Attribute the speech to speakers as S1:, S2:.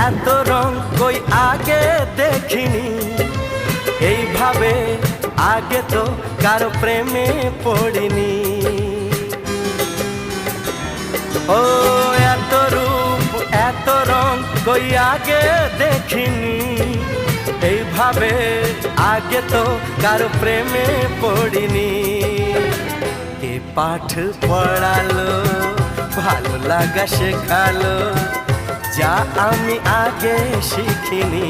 S1: এত রং কই আগে দেখিনি, এইভাবে আগে তো কারো প্রেমে পড়িনি। ও এত রূপ এত রং কই আগে দেখিনি, এইভাবে আগে তো কারো প্রেমে পড়িনি। কে পাঠ পড়ালো, ভালো লাগা শেখালো, যা আমি আগে শিখিনি।